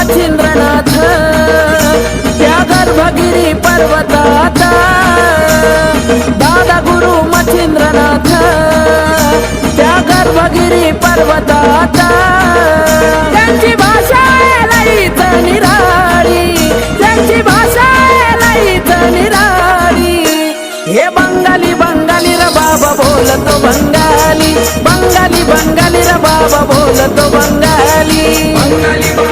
मच्छिंद्रनाथ त्या गर्भगिरी पर्वतात दादा गुरु मच्छिंद्रनाथ त्या गर्भगिरी पर्वतात त्यांची भाषा लईच निराळी त्यांची भाषा लईच निराळी हे बंगाली बंगाली र बाबा बोलतो बंगाली बंगाली बंगाली र बाबा बोलतो बंगाली